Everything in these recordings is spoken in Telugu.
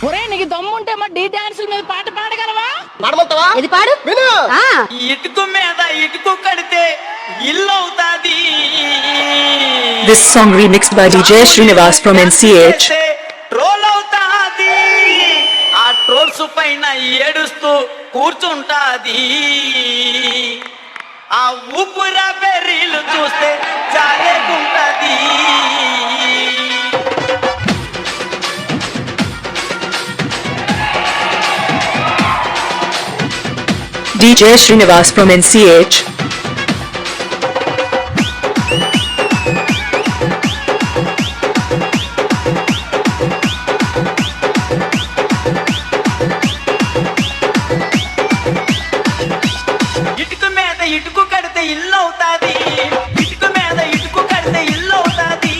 ఒరే నీకు దమ్ముంటే మా డీ డాన్స్ మీద పాట పాడగలవా? పాడమంటావా? ఇది పాడు. విను. ఇటుకు మీద ఇటుకు కడితే ఇల్లు అవుతాది. This song remixed by DJ Srinivas from NCH. Troll అవుతాది. ఆ ట్రోల్స్ పైన ఏడుస్తూ కూర్చుంటాది. ఆ ఊపురా బెర్రీలు చూస్తే జాలేకుంటది. DJ Srinivas from NCH. ఇటుకు మీద ఇటుకు కడితే ఇల్లు అవుతాది. ఇటుకు మీద ఇటుకు కడితే ఇల్లు అవుతాది.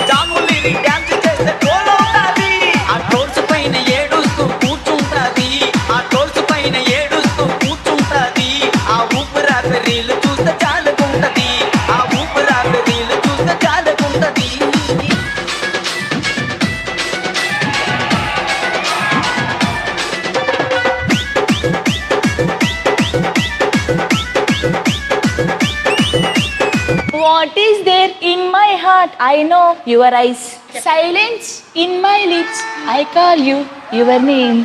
జాములి డాన్స్ చేస్తే ట్రోల్ అవుతాది. ఆ ట్రోల్స్ పైన ఏడుస్తూ కూర్చుంటాది. ఆ ట్రోల్స్ పైన ఏడుస్తూ కూర్చుంటాది. ఆ ఊపిరాపి రీలు చూస్తే చాలుకుంటది. ఆ ఊపిరాపి రీలు చూస్తే చాలుకుంటది. What is there in my heart? I know your eyes. Silence in my lips. I call you your name.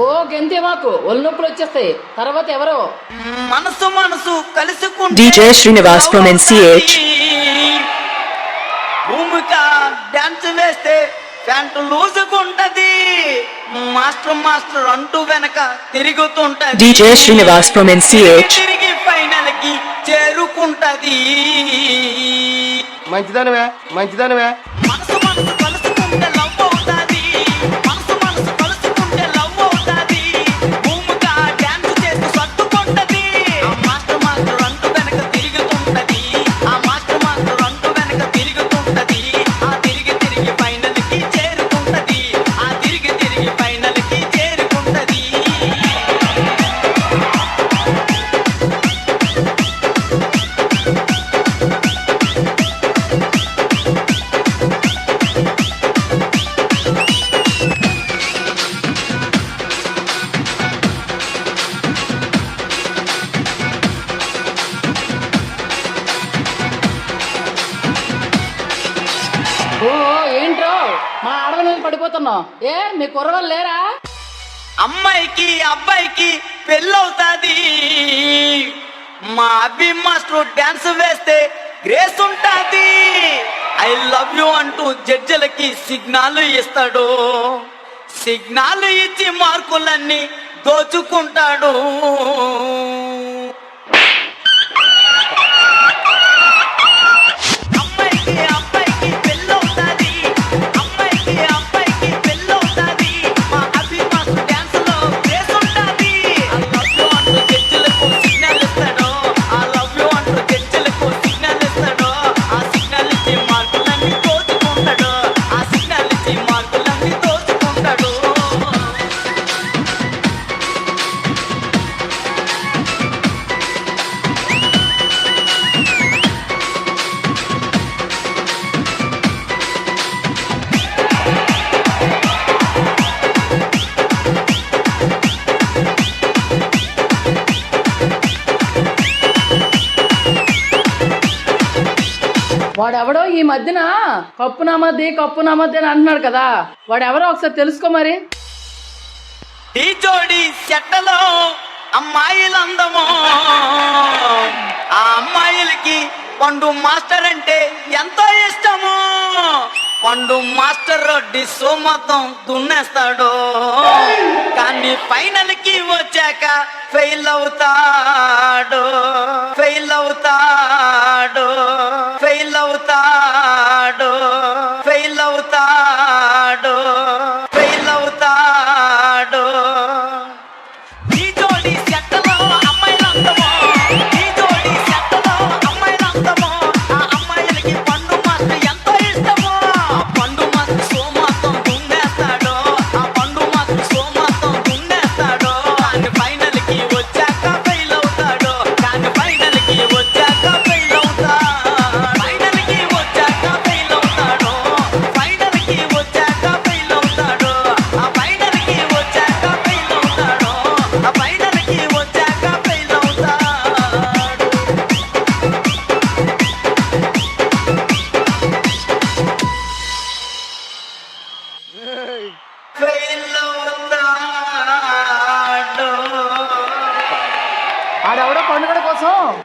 ఓ గెంతే మాకు ఒళ్ళు నొప్పులు వచ్చేస్తాయి. తర్వాత ఎవరో మనసు మనసు కలుసుకుంటే DJ Srinivas from NCH. Bhumika dance వేస్తే ప్యాంటు లూజుకుంటది. మాస్టర్ మాస్టర్ అంటూ వెనక తిరుగుతుంటది. DJ Srinivas from NCH. తిరిగి ఫైనల్ కి చేరుకుంటది. మంచిదానివే మంచిదానివే. మనసు మనసు కలుసుకుంటే లవ్ అవుతాది. మనసు మనసు కలుసుకుంటే లవ్ అవుతాది. భూమిక డాన్స్ చేస్తూ సర్దుకుంటది. ఆ మాస్టర్ మాస్టర్ అంటూ వెనక తిరుగుతుంటది. ఆ మాస్టర్ మాస్టర్ అంటూ వెనక తిరుగుతుంటది. ఆ తిరిగి తిరిగి ఫైనల్ కి చేరుకుంటది. ఆ తిరిగి తిరిగి ఫైనల్ కి చేరుకుంటది. ఓ ఏంట్రో మా ఆడవ మీద పడిపోతున్నావు. ఏ మీ కుర్రవాళ్ళు లేరా? అమ్మాయికి అబ్బాయికి పెళ్ళవుతాది. మా అబ్బి మాస్టర్ డాన్స్ వేస్తే గ్రేస్ ఉంటాది. ఐ లవ్ యూ అంటూ జడ్జిలకి సిగ్నాలు ఇస్తాడు. సిగ్నాలు ఇచ్చి మార్కులన్నీ దోచుకుంటాడు. అమ్మాయికి అబ్బాయికి పెళ్ళవుతాది. అమ్మాయికి అబ్బాయికి పెళ్ళవుతాది. మా అభి మాస్టర్ డాన్స్ లో గ్రేస్ ఉంటాది. I love you అంటూ జడ్జిలకు సిగ్నల్ ఇస్తాడు. I love you అంటూ జడ్జిలకు సిగ్నల్ ఇస్తాడు. ఆ సిగ్నల్ ఇచ్చి మార్కులన్నీ దోచుకుంటాడు. ఆ సిగ్నల్ ఇచ్చి మార్కులన్నీ దోచుకుంటాడు. వాడెవడో ఈ మధ్యన కప్పు నమ్మద్ది అని అంటున్నాడు కదా. వాడెవరో ఒకసారి తెలుసుకో మరి. ఈ జోడి చెట్టలో అమ్మాయిలందమో. ఆ అమ్మాయిలకి పండు మాస్టర్ అంటే ఎంతో ఇష్టము. పండు మాస్టర్ డిస్సో మొత్తం దున్నేస్తాడు. కానీ ఫైనల్ కి వచ్చాక ఫెయిల్ అవుతాడు. ఫెయిల్ అవుతాడు. ఫెయిల్ అవుతాడు. ఫెయిల్ అవుతాడు. ఫెయిల్ అవుతాడు. ఈ జోడి చెట్టలో అమ్మాయిలందమో. ఈ జోడి చెట్టలో అమ్మాయిలందమో. ఆ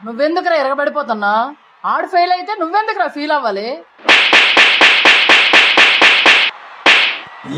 నువ్వెందుకురా ఎరగబడిపోతున్నా? ఆడు ఫెయిల్ అయితే నువ్వెందుకురా ఫీల్ అవ్వాలి? ఈ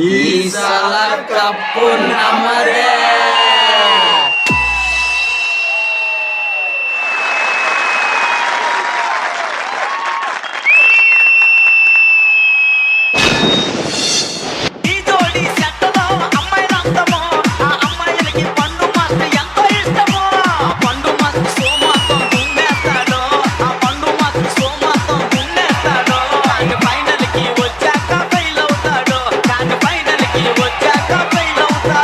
జోడి సెట్టలో అమ్మాయిలందమో, ఆ అమ్మాయిలకి పండు మాస్టర్ ఎంతో ఇష్టమో. ఆ పండు మాస్టర్ సోమాతో దున్నేస్తాడు, ఆ పండు మాస్టర్ సోమాతో దున్నేస్తాడు. కానీ ఫైనల్ కి వచ్చాక ఫెయిల్ అవుతాడు, కానీ ఫైనల్ కి వచ్చాక ఫెయిల్ అవుతా.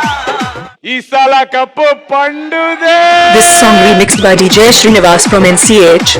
Esala cup పండుదే. This song remixed by DJ Srinivas from NCH.